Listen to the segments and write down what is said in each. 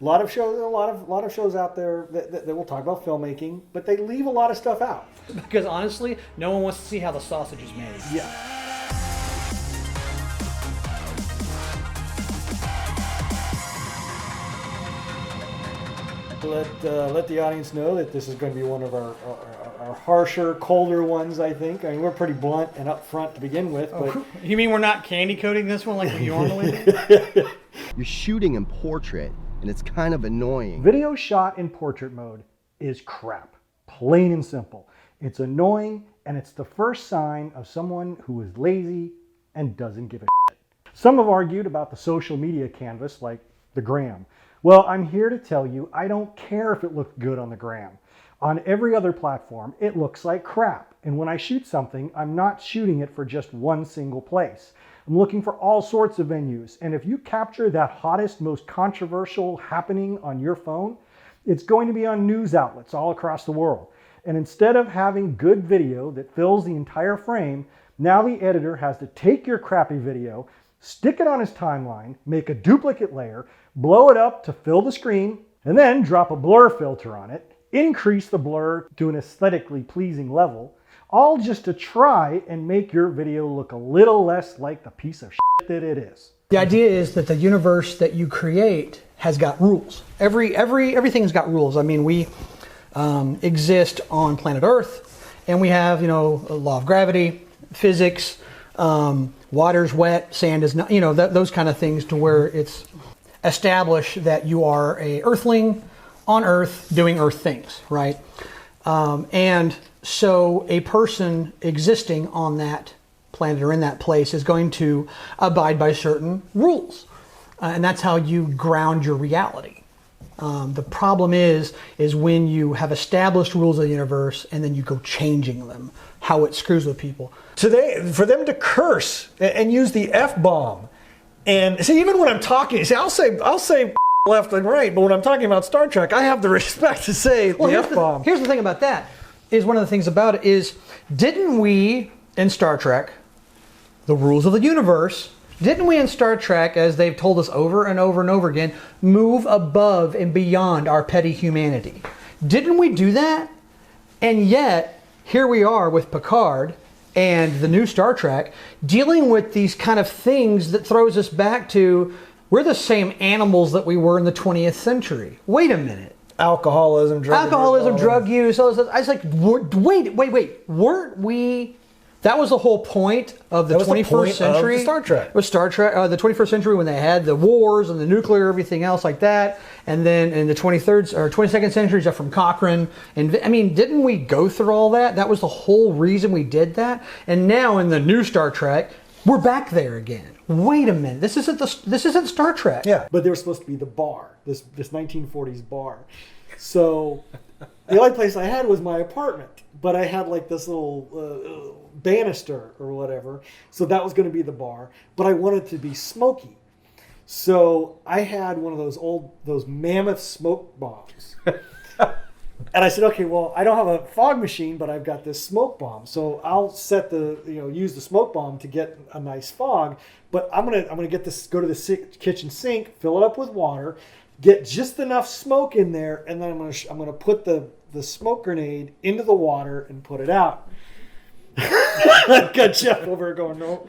A lot of shows out there that will talk about filmmaking, but they leave a lot of stuff out. Because honestly, no one wants to see how the sausage is made. Yeah. Let the audience know that this is going to be one of our harsher, colder ones, I think. I mean, we're pretty blunt and upfront to begin with. But You mean we're not candy coating this one like we normally do? You're shooting in portrait, and it's kind of annoying. Video shot in portrait mode is crap, plain and simple. It's annoying, and it's the first sign of someone who is lazy and doesn't give a shit. Some have argued about the social media canvas, like the gram. Well, I'm here to tell you, I don't care if it looked good on the gram. On every other platform, it looks like crap. And when I shoot something, I'm not shooting it for just one single place. I'm looking for all sorts of venues. And if you capture that hottest, most controversial happening on your phone, it's going to be on news outlets all across the world. And instead of having good video that fills the entire frame, now the editor has to take your crappy video, stick it on his timeline, make a duplicate layer, blow it up to fill the screen, and then drop a blur filter on it, increase the blur to an aesthetically pleasing level, all just to try and make your video look a little less like the piece of shit that it is. The idea is that the universe that you create has got rules. Everything's got rules. I mean, we exist on planet Earth, and we have, a law of gravity, physics, water's wet, sand is not, those kind of things, to where it's established that you are a earthling on Earth doing Earth things, right? And so a person existing on that planet or in that place is going to abide by certain rules. And that's how you ground your reality. The problem is when you have established rules of the universe and then you go changing them, how it screws with people. Today, for them to curse and use the F-bomb, and see, even when I'm talking, I'll say left and right, but when I'm talking about Star Trek, I have the respect to say the F-bomb. Here's the thing about that, is one of the things about it is, didn't we in Star Trek, the rules of the universe, didn't we in Star Trek, as they've told us over and over and over again, move above and beyond our petty humanity? Didn't we do that? And yet, here we are with Picard and the new Star Trek, dealing with these kind of things that throws us back to, we're the same animals that we were in the 20th century. Wait a minute. Alcoholism, drug use. I was like, wait. Weren't we... That was the whole point of the 21st century. Star Trek. It was Star Trek, the 21st century, when they had the wars and the nuclear, everything else like that. And then in the 23rd or 22nd century, stuff from Cochrane. And I mean, didn't we go through all that? That was the whole reason we did that. And now in the new Star Trek, we're back there again. Wait a minute, this isn't Star Trek. Yeah, but there was supposed to be the bar, this 1940s bar. So the only place I had was my apartment, but I had like this little banister or whatever, so that was going to be the bar, but I wanted to be smoky. So I had one of those mammoth smoke bombs. And I said, okay, well, I don't have a fog machine, but I've got this smoke bomb. So I'll use the smoke bomb to get a nice fog, but I'm gonna get this, go to the kitchen sink, fill it up with water, get just enough smoke in there, and then I'm gonna put the smoke grenade into the water and put it out. I've got Jeff over here going, no.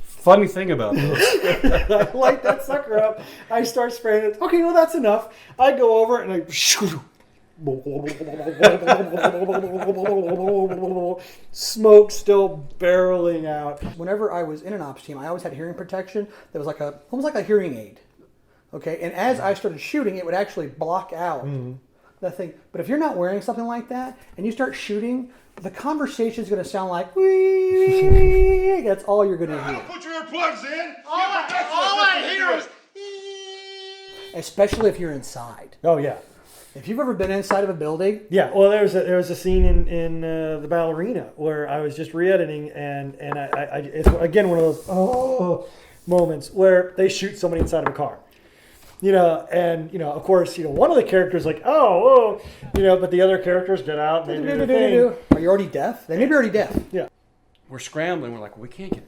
Funny thing about this. I light that sucker up. I start spraying it. Okay, well, that's enough. I go over and I smoke still barreling out. Whenever I was in an ops team, I always had hearing protection that was almost like a hearing aid. Okay, and as I started shooting, it would actually block out that thing. But if you're not wearing something like that and you start shooting, the conversation is going to sound like wee. That's all you're going to hear. Put your earplugs in. All I hear is. Especially if you're inside. Oh yeah. If you've ever been inside of a building. Yeah, well, there was a scene in the Ballerina where I was just re-editing, and it's again one of those moments where they shoot somebody inside of a car. Of course, one of the characters like, but the other characters get out and they do their thing. Are you already deaf? They may be already deaf. Yeah. we're scrambling. We're like, we can't get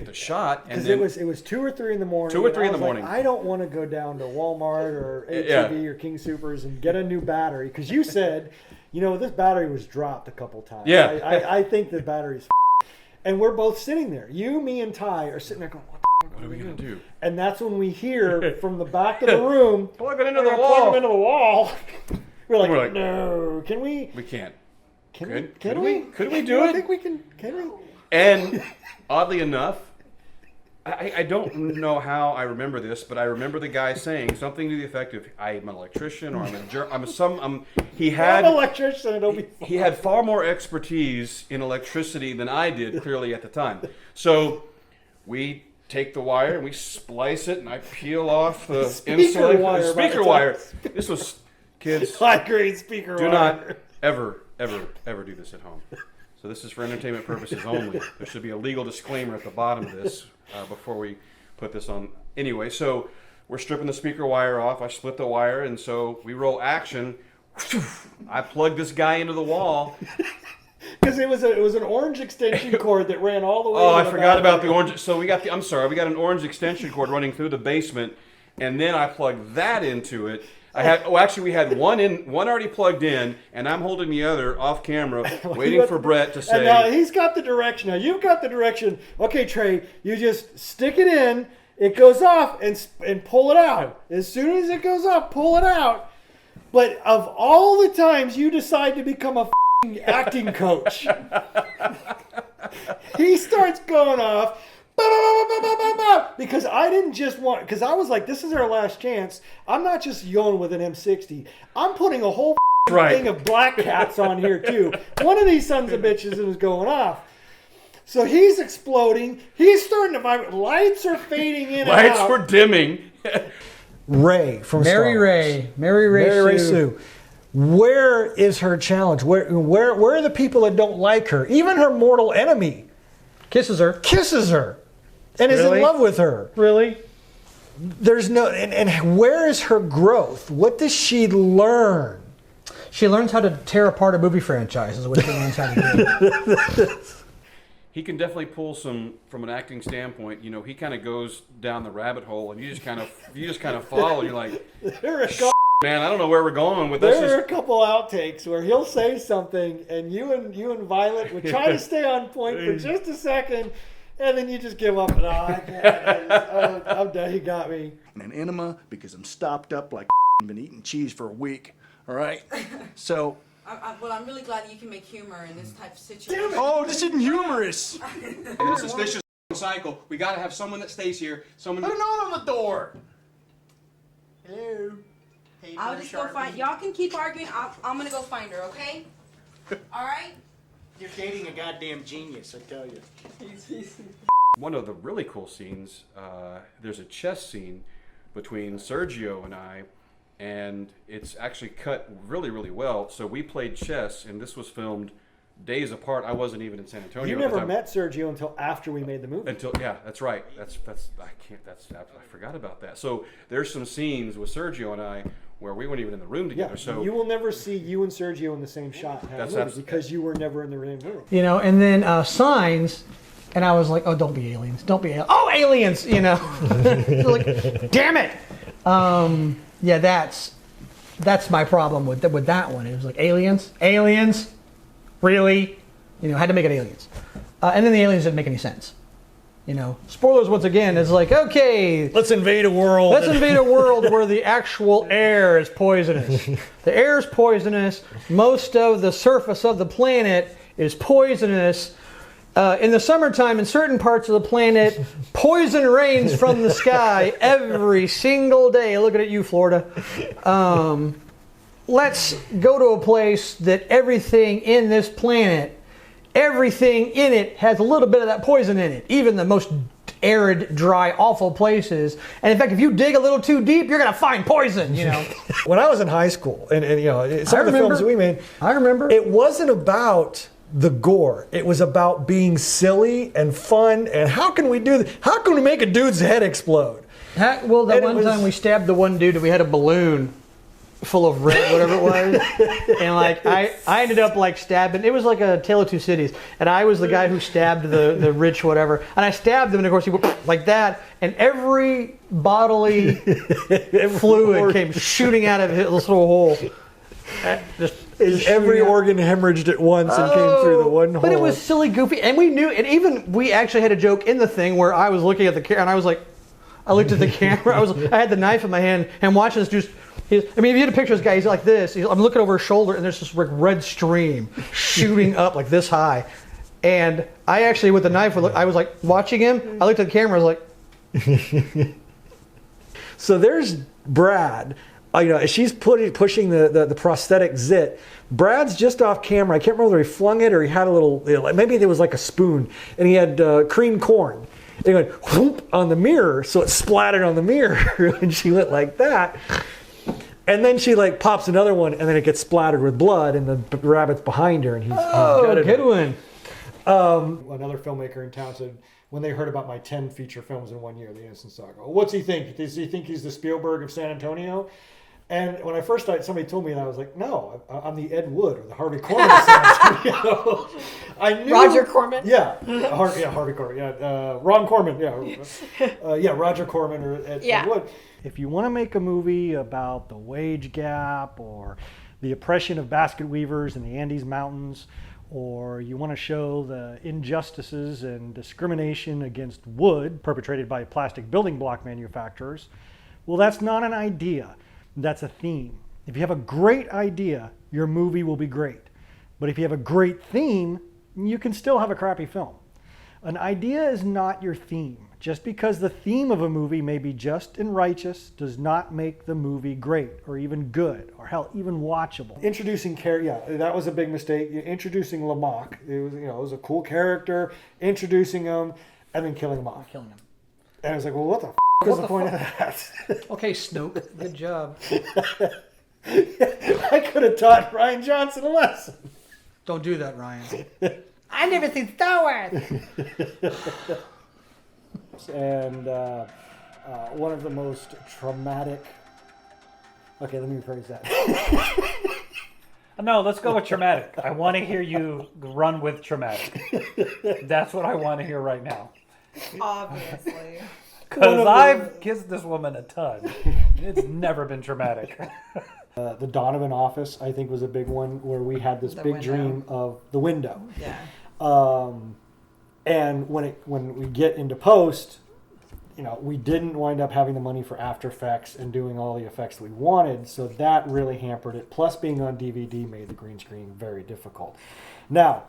the shot. And Because it was 2 or 3 in the morning. 2 or 3 in the and I was morning. like, I don't want to go down to Walmart or HEB or King Supers and get a new battery. Because you said, this battery was dropped a couple times. Yeah. I think the battery's and we're both sitting there. You, me, and Ty are sitting there going, what are we gonna do? And that's when we hear from the back of the room, Plug it into the plug wall. them into the wall. We're like, We're like, no, can we? We can't. Can Could we? Could we do I it? think we can. Can we? And oddly enough, I don't know how I remember this, but I remember the guy saying something to the effect of, "I'm an electrician," or He had I'm an electrician. It'll be he had far more expertise in electricity than I did, clearly at the time. So we take the wire and we splice it, and I peel off the Speaker wire, speaker wire. This was, kids, high-grade speaker do wire. not ever do this at home. So this is for entertainment purposes only. There should be a legal disclaimer at the bottom of this before we put this on. Anyway, so we're stripping the speaker wire off. I split the wire, and so we roll action. I plug this guy into the wall. Because it was an orange extension cord that ran all the way. Oh, to I the forgot back. about the orange. So we got an orange extension cord running through the basement, and then I plugged that into it. We had one already plugged in, and I'm holding the other off camera, waiting for Brett to say. And now he's got the direction. Now you've got the direction. Okay, Trey, you just stick it in. It goes off and pull it out. As soon as it goes off, pull it out. But of all the times you decide to become a acting coach, he starts going off. Because I didn't just want, because I was like, this is our last chance. I'm not just going with an M60. I'm putting a whole thing of black cats on here too. One of these sons of bitches is going off. So he's exploding. He's starting to vibrate. Lights are fading in and out. Lights were dimming. Ray from Mary Ray Sue. Where is her challenge? Where are the people that don't like her? Even her mortal enemy kisses her. And is Really? in love with her. Really? There's no, and where is her growth? What does she learn? She learns how to tear apart a movie franchise is what she learns how to do. He can definitely pull some from an acting standpoint. He kind of goes down the rabbit hole, and you just kind of follow. And you're like, man, I don't know where we're going with this. There are a couple outtakes where he'll say something, and you and Violet would try to stay on point for just a second, and then you just give up. And I can't. I'm done. He got me. An enema because I'm stopped up like been eating cheese for a week. All right, so. Well, I'm really glad that you can make humor in this type of situation. Oh, this isn't humorous. In this vicious cycle, we got to have someone that stays here. Someone. Put a note on the door. Hello. I'll just go find. Y'all can keep arguing. I'm gonna go find her. Okay? All right. You're dating a goddamn genius, I tell you. One of the really cool scenes, there's a chess scene between Sergio and I, and it's actually cut really, really well. So we played chess, and this was filmed days apart. I wasn't even in San Antonio. You at the never time. met Sergio until after we made the movie. That's right. I forgot about that. So there's some scenes with Sergio and I where we weren't even in the room together. So you will never see you and Sergio in the same shot because you were never in the same room. And then Signs, and I was like, oh, don't be aliens. Don't be aliens. Oh, aliens, like, damn it. Yeah, that's my problem with that one. It was like, aliens, really? Had to make it aliens. And then the aliens didn't make any sense. Spoilers once again. It's like, okay, Let's invade a world. let's invade a world where the actual air is poisonous. The air is poisonous. Most of the surface of the planet is poisonous. In the summertime, in certain parts of the planet, poison rains from the sky every single day. Looking at you, Florida. Let's go to a place that everything in this planet, everything in it has a little bit of that poison in it. Even the most arid, dry, awful places. And in fact, if you dig a little too deep, you're going to find poison, When I was in high school, and some of the films that we made, I remember. it wasn't about the gore. It was about being silly and fun. And how can we do that? How can we make a dude's head explode? Well, that And it one was- time we stabbed the one dude and we had a balloon. full of red, whatever it was. And like I ended up like stabbing. It was like a Tale of Two Cities, and I was the guy who stabbed the rich whatever. And I stabbed him, and of course he went like that, and every bodily fluid came shooting out of this little hole. Every organ hemorrhaged at once and came through the one hole. But it was silly, goofy, and we knew. And even we actually had a joke in the thing where I was looking at the camera, and I was like, I looked at the camera. I had the knife in my hand and watching this dude. I mean, if you had a picture of this guy, he's like this. I'm looking over his shoulder, and there's this like red stream shooting up like this high. And I actually, with the knife, I was like watching him. I looked at the camera. I was like, so there's Brad. She's pushing the prosthetic zit. Brad's just off camera. I can't remember whether he flung it or he had a little. Maybe there was like a spoon, and he had creamed corn. And he went whoop on the mirror, so it splattered on the mirror, and she went like that. And then she like pops another one, and then it gets splattered with blood, and the rabbit's behind her, and he's good one. Another filmmaker in town said when they heard about my 10 feature films in 1 year, the Innocent Saga, what's he think? Does he think he's the Spielberg of San Antonio? And when I first started, somebody told me that, I was like, no, I'm the Ed Wood or the Harvey Korman of San Antonio. I knew Roger Corman. Yeah, Harvey Korman. Yeah, Ron Corman. Yeah, Roger Corman or Ed Wood. If you want to make a movie about the wage gap or the oppression of basket weavers in the Andes Mountains, or you want to show the injustices and discrimination against wood perpetrated by plastic building block manufacturers, well, that's not an idea. That's a theme. If you have a great idea, your movie will be great. But if you have a great theme, you can still have a crappy film. An idea is not your theme. Just because the theme of a movie may be just and righteous does not make the movie great or even good or hell, even watchable. Introducing that was a big mistake. Introducing Lamach, it was a cool character. Introducing him and then killing him off. Killing him. And I was like, well, what the is the point of that? Okay, Snoke, good job. I could have taught Ryan Johnson a lesson. Don't do that, Ryan. I never seen Star Wars. And one of the most traumatic. Okay, let me rephrase that. No, let's go with traumatic. I want to hear you run with traumatic. That's what I want to hear right now. Obviously. Because I've kissed this woman a ton. It's never been traumatic. The Donovan office, I think, was a big one where we had this big dream of the window. Yeah. And when we get into post, we didn't wind up having the money for After Effects and doing all the effects that we wanted, so that really hampered it. Plus, being on DVD made the green screen very difficult. Now,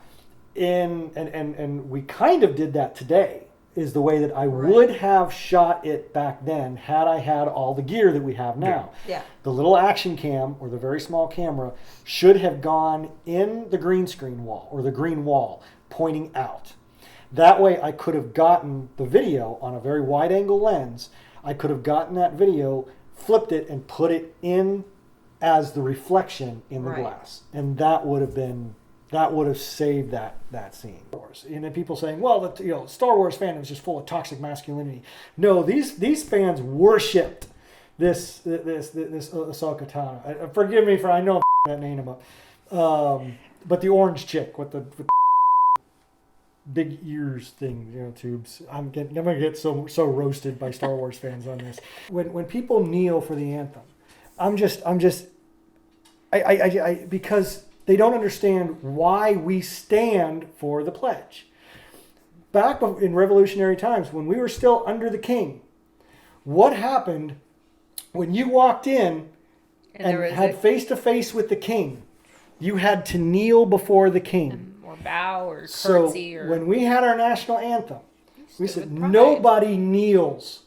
and we kind of did that today. Is the way that I would have shot it back then had I had all the gear that we have now. Yeah. The little action cam or the very small camera should have gone in the green screen wall or the green wall pointing out. That way I could have gotten the video on a very wide angle lens. I could have gotten that video, flipped it, and put it in as the reflection in the glass. And that would have saved that scene. And then people saying, well, Star Wars fandom is just full of toxic masculinity. No, these fans worshipped this Ahsoka Tano. Forgive me for I know I'm that name up, but the orange chick with the big ears thing, tubes. I'm gonna get so roasted by Star Wars fans on this. When people kneel for the anthem, I because they don't understand why we stand for the pledge. Back in revolutionary times, when we were still under the king, what happened when you walked in and had face-to-face with the king? You had to kneel before the king. Or bow or curtsy. So when we had our national anthem, we said nobody kneels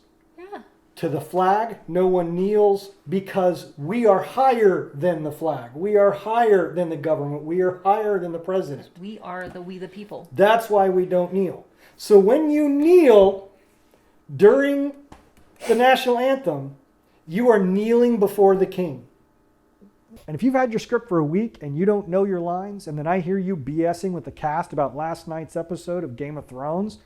to the flag. No one kneels because we are higher than the flag. We are higher than the government. We are higher than the president. We are we the people. That's why we don't kneel. So when you kneel during the national anthem, you are kneeling before the king. And if you've had your script for a week and you don't know your lines, and then I hear you BSing with the cast about last night's episode of Game of Thrones,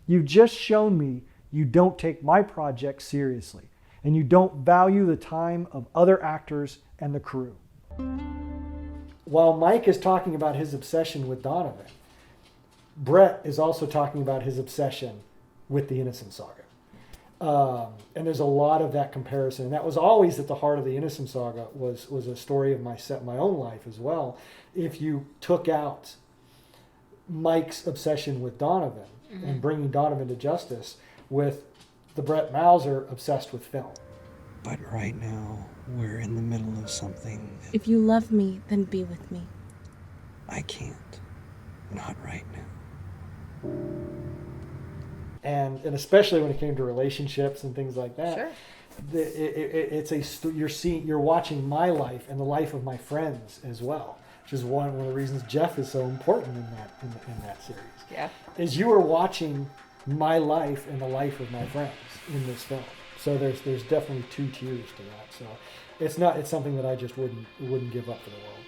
you've just shown me you don't take my project seriously. and you don't value the time of other actors and the crew. While Mike is talking about his obsession with Donovan, Brett is also talking about his obsession with the Innocent Saga. And there's a lot of that comparison. And that was always at the heart of the Innocent Saga, was a story of my own life as well. If you took out Mike's obsession with Donovan and bringing Donovan to justice with the Brett Mauser obsessed with film. But right now, we're in the middle of something. If you love me, then be with me. I can't. Not right now. And especially when it came to relationships and things like that. Sure. You're watching my life and the life of my friends as well, which is one of the reasons Jeff is so important in that series. Yeah. Is you are watching my life and the life of my friends in this film. So there's definitely two tiers to that. So it's something that I just wouldn't give up for the world.